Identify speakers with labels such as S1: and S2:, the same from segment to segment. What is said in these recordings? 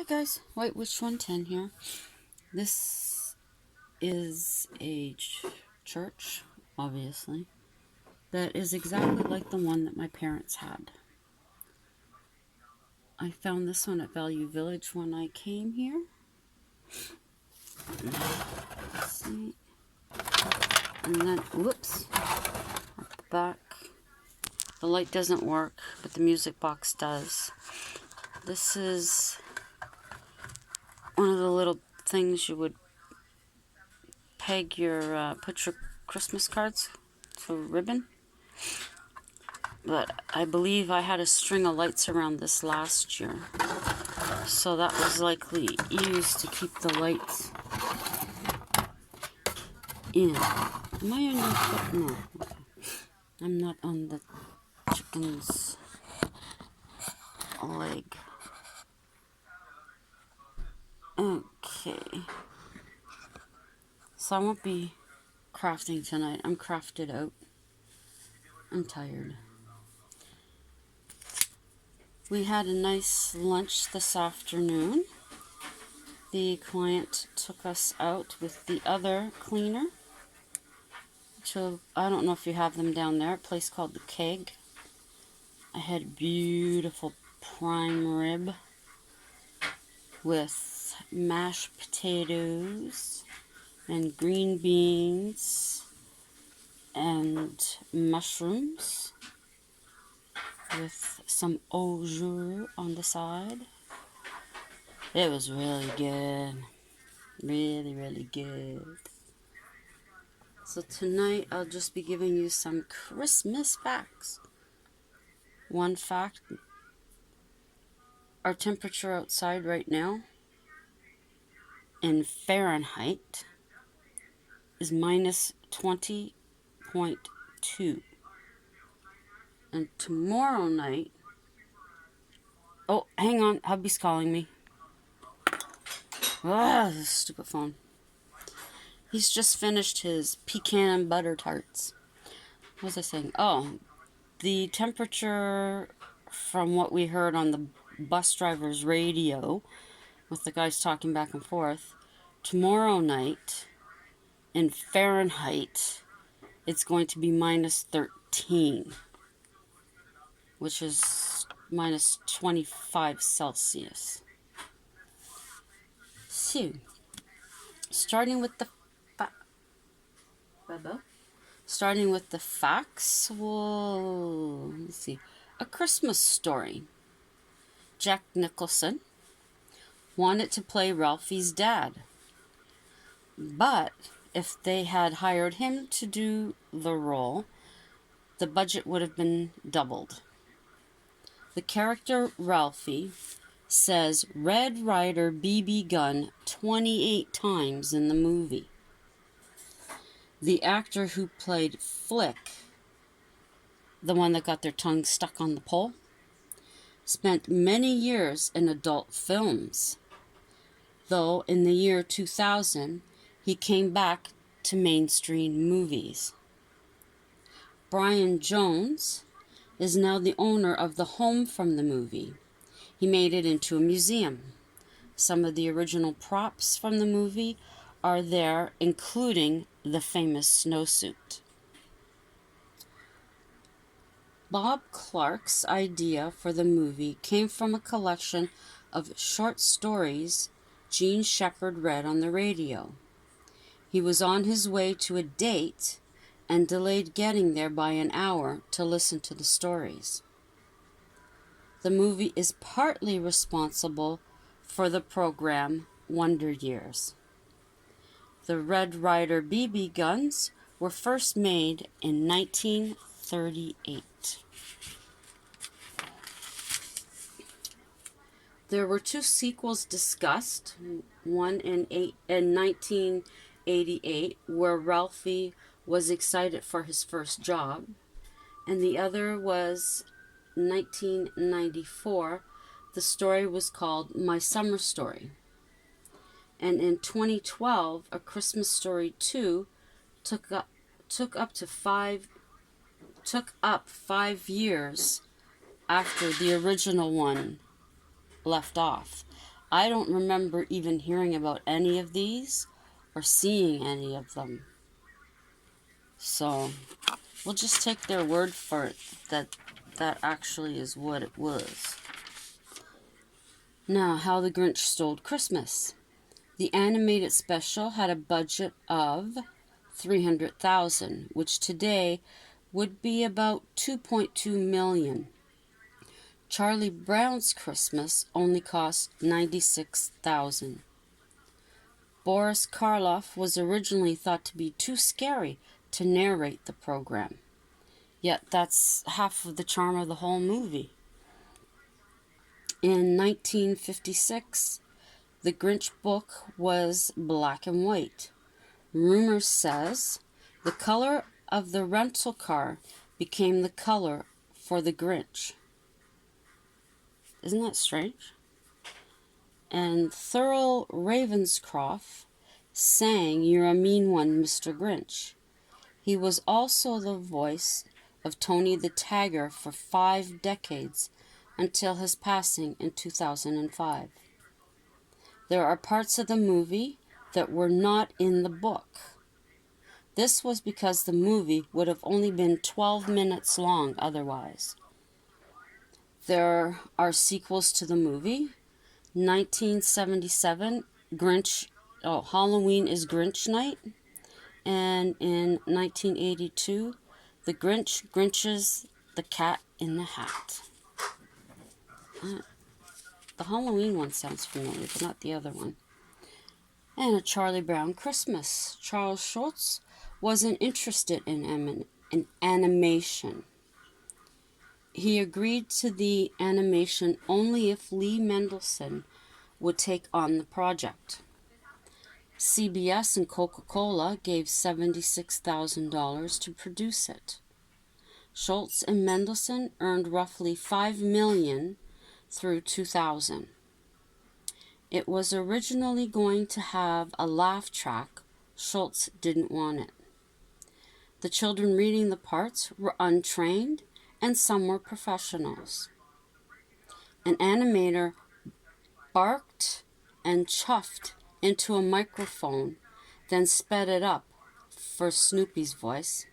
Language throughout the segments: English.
S1: Hi guys, White Witch 110 here. This is a church, obviously, that is exactly like the one that my parents had. I found this one at Value Village when I came here. Let's see. And then, whoops, at the back. The light doesn't work, but the music box does. This is one of the little things you would put your Christmas cards to ribbon. But I believe I had a string of lights around this last year. So that was likely used to keep the lights in. Am I on your foot? No. Okay. I'm not on the chicken's leg. Okay. So I won't be crafting tonight. I'm crafted out. I'm tired. We had a nice lunch this afternoon. The client took us out with the other cleaner. So I don't know if you have them down there. A place called The Keg. I had beautiful prime rib with mashed potatoes and green beans and mushrooms with some au jus on the side. It was really good. Really, really good. So tonight I'll just be giving you some Christmas facts. One fact, our temperature outside right now in Fahrenheit is minus 20.2. And tomorrow night... Oh, hang on. Hubby's calling me. Ah, this stupid phone. He's just finished his pecan and butter tarts. What was I saying? Oh, the temperature from what we heard on the bus driver's radio with the guys talking back and forth, tomorrow night in Fahrenheit, it's going to be minus 13, which is minus 25 Celsius. So, starting with the facts, let's see. A Christmas Story. Jack Nicholson wanted to play Ralphie's dad, but if they had hired him to do the role, the budget would have been doubled. The character Ralphie says Red Ryder BB gun 28 times in the movie. The actor who played Flick, the one that got their tongue stuck on the pole, spent many years in adult films, though in the year 2000 he came back to mainstream movies. Brian Jones is now the owner of the home from the movie. He made it into a museum. Some of the original props from the movie are there, including the famous snowsuit. Bob Clark's idea for the movie came from a collection of short stories Gene Shepard read on the radio. He was on his way to a date and delayed getting there by an hour to listen to the stories. The movie is partly responsible for the program Wonder Years. The Red Ryder BB guns were first made in 1938. There were two sequels discussed, one in 1988, where Ralphie was excited for his first job, and the other was 1994. The story was called My Summer Story. And in 2012, A Christmas Story 2 took up 5 years after the original one left off. I don't remember even hearing about any of these or seeing any of them. So we'll just take their word for it that that actually is what it was. Now, How the Grinch Stole Christmas. The animated special had a budget of $300,000, which today would be about $2.2 million. Charlie Brown's Christmas only cost $96,000. Boris Karloff was originally thought to be too scary to narrate the program. Yet that's half of the charm of the whole movie. In 1956, the Grinch book was black and white. Rumors says the color of the rental car became the color for the Grinch. Isn't that strange? And Thurl Ravenscroft sang You're a Mean One, Mr. Grinch. He was also the voice of Tony the Tiger for 5 decades until his passing in 2005. There are parts of the movie that were not in the book. This was because the movie would have only been 12 minutes long otherwise. There are sequels to the movie. 1977, Halloween is Grinch Night. And in 1982, The Grinch's The Cat in the Hat. The Halloween one sounds familiar, but not the other one. And A Charlie Brown Christmas. Charles Schulz wasn't interested in animation. He agreed to the animation only if Lee Mendelson would take on the project. CBS and Coca-Cola gave $76,000 to produce it. Schulz and Mendelson earned roughly $5 million through 2000. It was originally going to have a laugh track. Schulz didn't want it. The children reading the parts were untrained, and some were professionals. An animator barked and chuffed into a microphone, then sped it up for Snoopy's voice.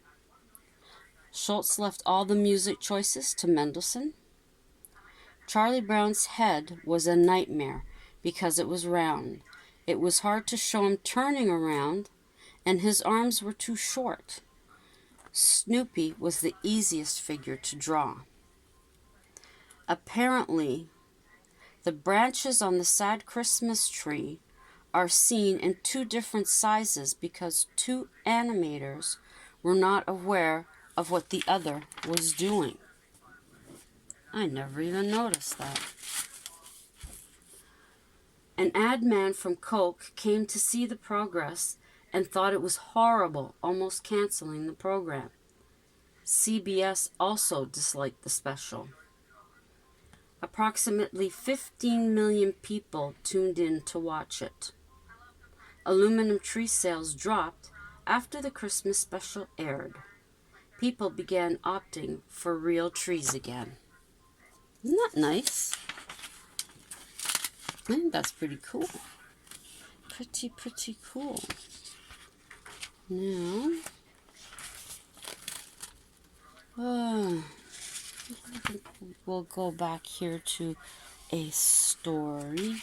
S1: Schulz left all the music choices to Mendelson. Charlie Brown's head was a nightmare because it was round. It was hard to show him turning around, and his arms were too short. Snoopy was the easiest figure to draw. Apparently, the branches on the sad Christmas tree are seen in 2 different sizes because 2 animators were not aware of what the other was doing. I never even noticed that. An ad man from Coke came to see the progress and thought it was horrible, almost canceling the program. CBS also disliked the special. Approximately 15 million people tuned in to watch it. Aluminum tree sales dropped after the Christmas special aired. People began opting for real trees again. Isn't that nice? I think that's pretty cool. Pretty cool. Now, we'll go back here to a story.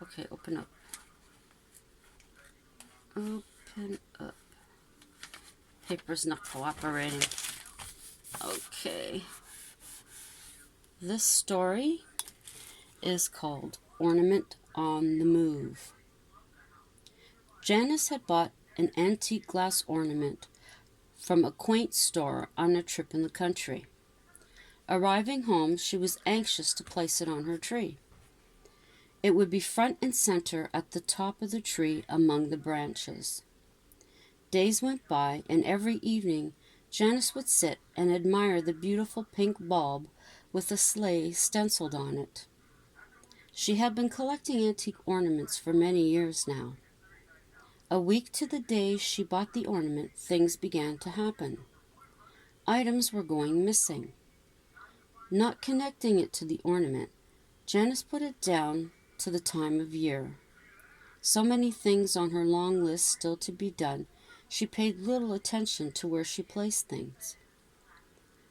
S1: Okay, open up. Open up. Paper's not cooperating. Okay. This story is called Ornament on the Move. Janice had bought an antique glass ornament from a quaint store on a trip in the country. Arriving home, she was anxious to place it on her tree. It would be front and center at the top of the tree among the branches. Days went by, and every evening Janice would sit and admire the beautiful pink bulb with a sleigh stenciled on it. She had been collecting antique ornaments for many years now. A week to the day she bought the ornament, things began to happen. Items were going missing. Not connecting it to the ornament, Janice put it down to the time of year. So many things on her long list still to be done, she paid little attention to where she placed things.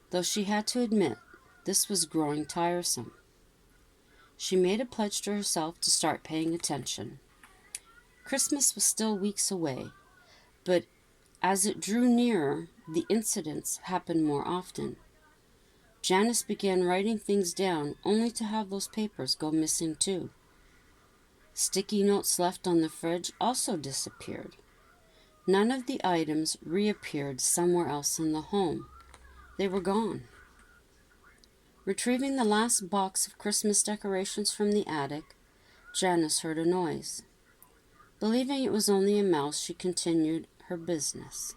S1: Though she had to admit this was growing tiresome. She made a pledge to herself to start paying attention. Christmas was still weeks away, but as it drew nearer, the incidents happened more often. Janice began writing things down only to have those papers go missing too. Sticky notes left on the fridge also disappeared. None of the items reappeared somewhere else in the home. They were gone. Retrieving the last box of Christmas decorations from the attic, Janice heard a noise. Believing it was only a mouse, she continued her business.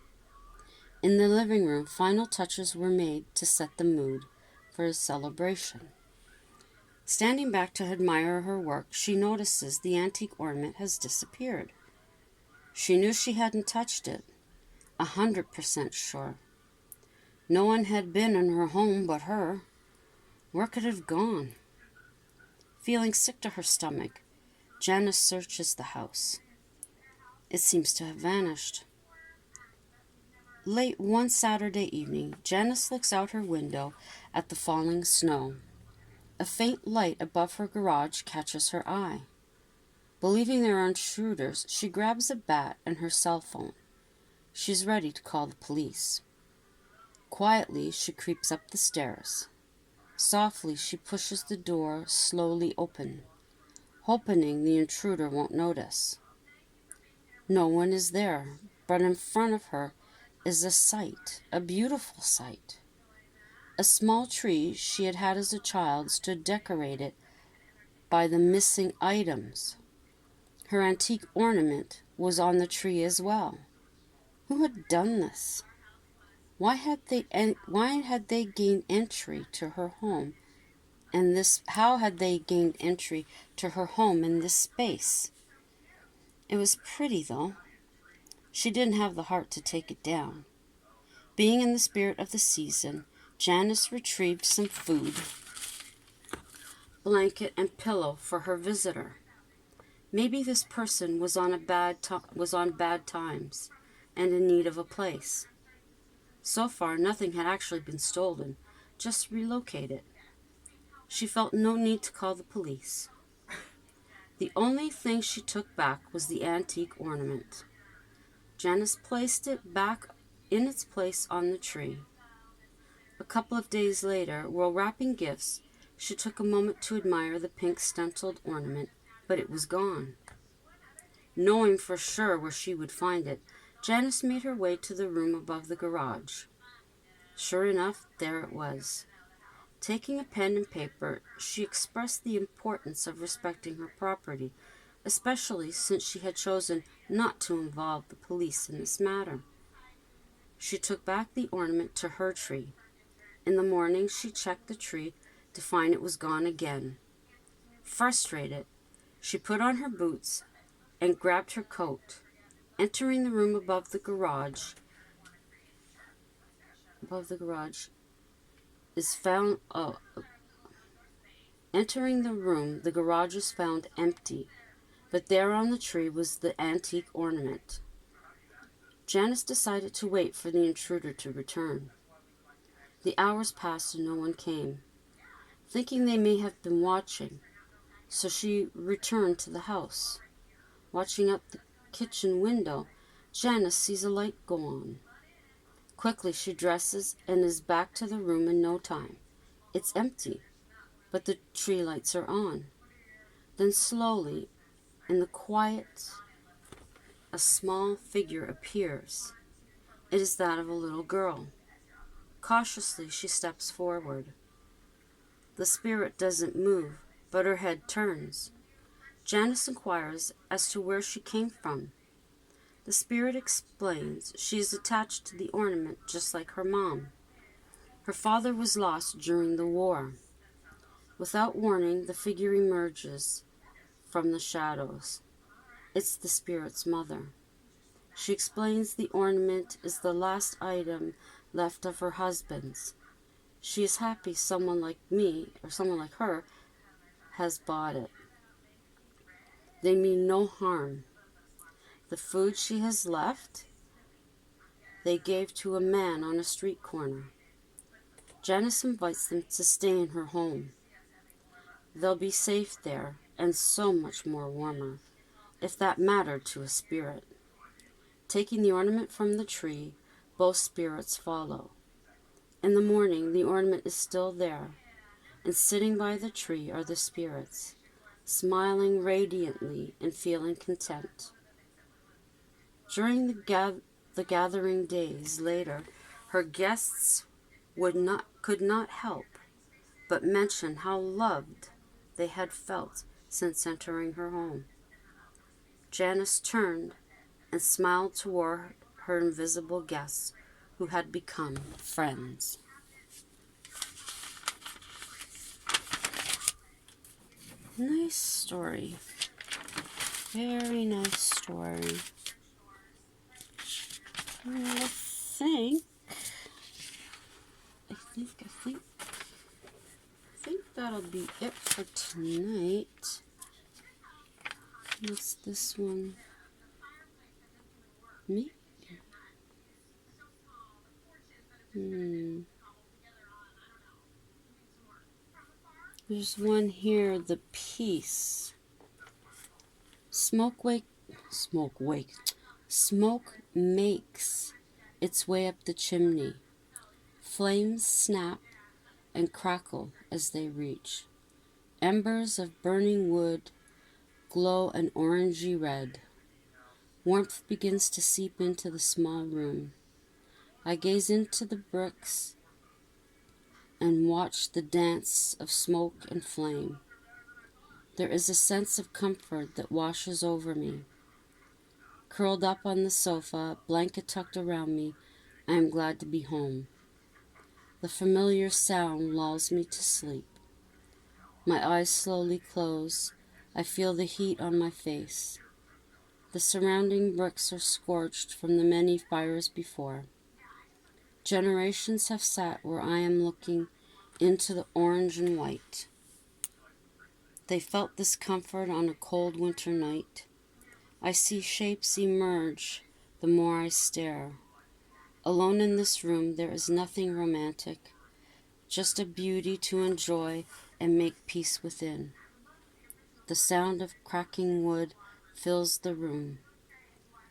S1: In the living room, final touches were made to set the mood for a celebration. Standing back to admire her work, she notices the antique ornament has disappeared. She knew she hadn't touched it, 100% sure. No one had been in her home but her. Where could it have gone? Feeling sick to her stomach, Janice searches the house. It seems to have vanished. Late one Saturday evening, Janice looks out her window at the falling snow. A faint light above her garage catches her eye. Believing there are intruders, she grabs a bat and her cell phone. She's ready to call the police. Quietly, she creeps up the stairs. Softly, she pushes the door slowly open, hoping the intruder won't notice. No one is there, but in front of her is a sight, a beautiful sight. A small tree she had had as a child stood decorated by the missing items. Her antique ornament was on the tree as well. Who had done this? Why had they gained entry to her home? And how had they gained entry to her home in this space? It was pretty, though. She didn't have the heart to take it down. Being in the spirit of the season, Janice retrieved some food, blanket, and pillow for her visitor. Maybe this person was on bad times and in need of a place. So far, nothing had actually been stolen, just relocated. She felt no need to call the police. The only thing she took back was the antique ornament. Janice placed it back in its place on the tree. A couple of days later, while wrapping gifts, she took a moment to admire the pink stenciled ornament, but it was gone. Knowing for sure where she would find it, Janice made her way to the room above the garage. Sure enough, there it was. Taking a pen and paper, she expressed the importance of respecting her property, especially since she had chosen not to involve the police in this matter. She took back the ornament to her tree. In the morning, she checked the tree to find it was gone again. Frustrated, she put on her boots and grabbed her coat. Entering the room above the garage is found. Entering the room, the garage is found empty, but there on the tree was the antique ornament. Janice decided to wait for the intruder to return. The hours passed and no one came. Thinking they may have been watching, so she returned to the house. Watching out the kitchen window, Janice sees a light go on. Quickly, she dresses and is back to the room in no time. It's empty, but the tree lights are on. Then slowly, in the quiet, a small figure appears. It is that of a little girl. Cautiously, she steps forward. The spirit doesn't move, but her head turns. Janice inquires as to where she came from. The spirit explains she is attached to the ornament just like her mom. Her father was lost during the war. Without warning, the figure emerges from the shadows. It's the spirit's mother. She explains the ornament is the last item left of her husband's. She is happy someone like me, or someone like her, has bought it. They mean no harm. The food she has left, they gave to a man on a street corner. Janice invites them to stay in her home. They'll be safe there, and so much more warmer, if that mattered to a spirit. Taking the ornament from the tree, both spirits follow. In the morning, the ornament is still there, and sitting by the tree are the spirits, smiling radiantly and feeling content. During the gathering days later, her guests could not help but mention how loved they had felt since entering her home. Janice turned and smiled toward her invisible guests, who had become friends. Nice story. Very nice story. I think that'll be it for tonight. What's this one? Me? There's one here, The Peace. Smoke makes its way up the chimney. Flames snap and crackle as they reach. Embers of burning wood glow an orangey red. Warmth begins to seep into the small room. I gaze into the bricks and watch the dance of smoke and flame. There is a sense of comfort that washes over me. Curled up on the sofa, blanket tucked around me, I am glad to be home. The familiar sound lulls me to sleep. My eyes slowly close. I feel the heat on my face. The surrounding bricks are scorched from the many fires before. Generations have sat where I am looking into the orange and white. They felt this comfort on a cold winter night. I see shapes emerge the more I stare. Alone in this room, there is nothing romantic, just a beauty to enjoy and make peace within. The sound of cracking wood fills the room.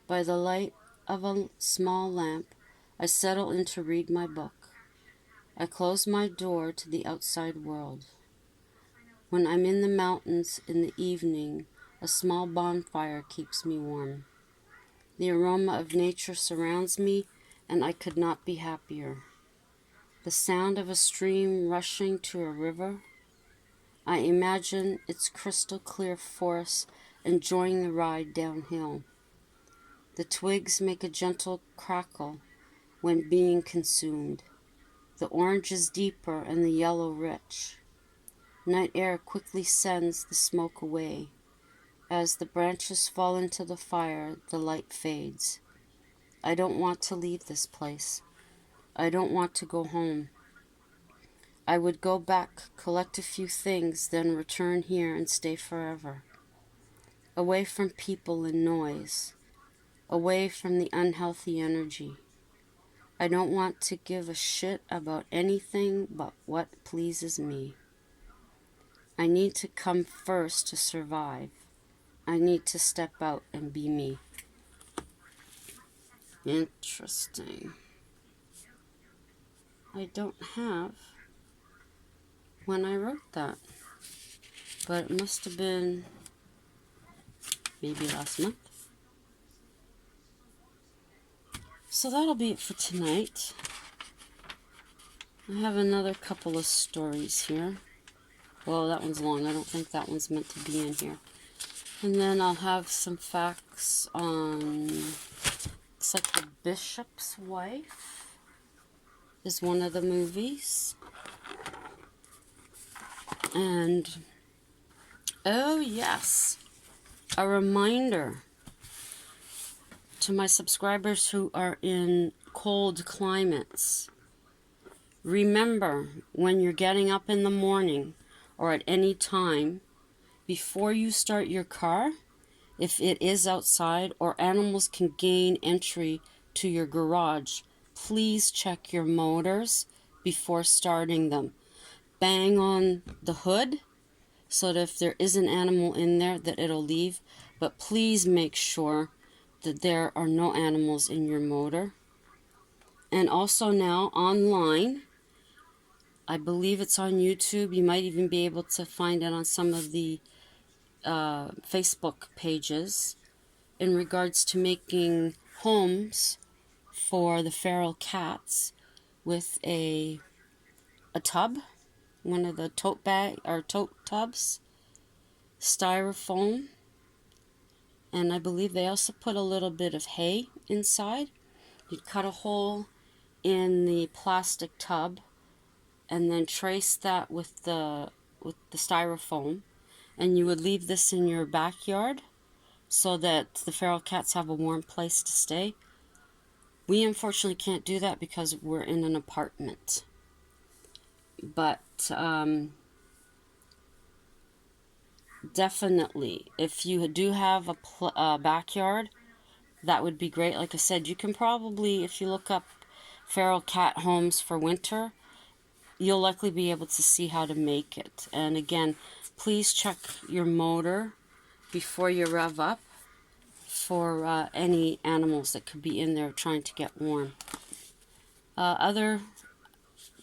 S1: By the light of a small lamp, I settle in to read my book. I close my door to the outside world. When I'm in the mountains in the evening, a small bonfire keeps me warm. The aroma of nature surrounds me, and I could not be happier. The sound of a stream rushing to a river. I imagine its crystal clear force enjoying the ride downhill. The twigs make a gentle crackle when being consumed. The orange is deeper and the yellow rich. Night air quickly sends the smoke away. As the branches fall into the fire, the light fades. I don't want to leave this place. I don't want to go home. I would go back, collect a few things, then return here and stay forever. Away from people and noise. Away from the unhealthy energy. I don't want to give a shit about anything but what pleases me. I need to come first to survive. I need to step out and be me. Interesting. I don't have when I wrote that, but it must have been maybe last month. So that'll be it for tonight. I have another couple of stories here. Well, that one's long. I don't think that one's meant to be in here. And then I'll have some facts on, looks like The Bishop's Wife is one of the movies. And, oh yes, a reminder to my subscribers who are in cold climates. Remember, when you're getting up in the morning or at any time, before you start your car, if it is outside or animals can gain entry to your garage, please check your motors before starting them. Bang on the hood so that if there is an animal in there that it'll leave, but please make sure that there are no animals in your motor. And also now online, I believe it's on YouTube. You might even be able to find it on some of the Facebook pages in regards to making homes for the feral cats with a tub, one of the tote bag or tote tubs, styrofoam, and I believe they also put a little bit of hay inside. You'd cut a hole in the plastic tub and then trace that with the styrofoam, and you would leave this in your backyard so that the feral cats have a warm place to stay. We unfortunately can't do that because we're in an apartment. But definitely, if you do have a backyard, that would be great. Like I said, you can probably, if you look up feral cat homes for winter, you'll likely be able to see how to make it. And again, please check your motor before you rev up for any animals that could be in there trying to get warm. Other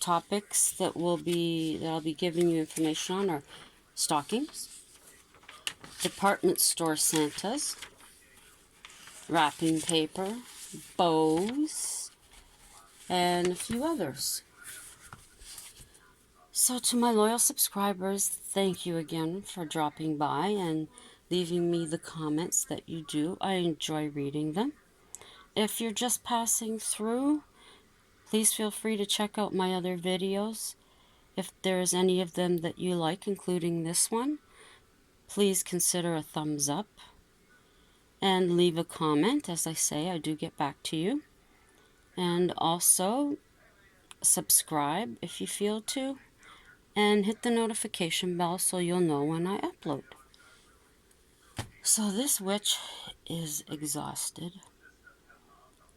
S1: topics that I'll be giving you information on are stockings, department store Santas, wrapping paper, bows, and a few others. So to my loyal subscribers, thank you again for dropping by and leaving me the comments that you do. I enjoy reading them. If you're just passing through, please feel free to check out my other videos. If there's any of them that you like, including this one, please consider a thumbs up and leave a comment. As I say, I do get back to you. And also subscribe if you feel to, and hit the notification bell so you'll know when I upload. So this witch is exhausted.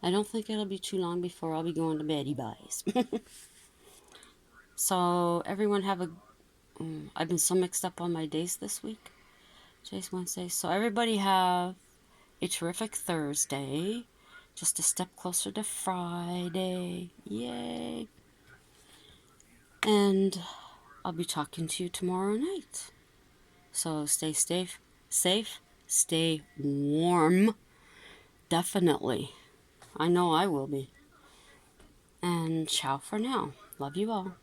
S1: I don't think it'll be too long before I'll be going to beddy buys. So everyone have a I've been so mixed up on my days this week. Today's Wednesday. So everybody have a terrific Thursday. Just a step closer to Friday. Yay. And I'll be talking to you tomorrow night. So stay safe, stay warm. Definitely. I know I will be. And ciao for now. Love you all.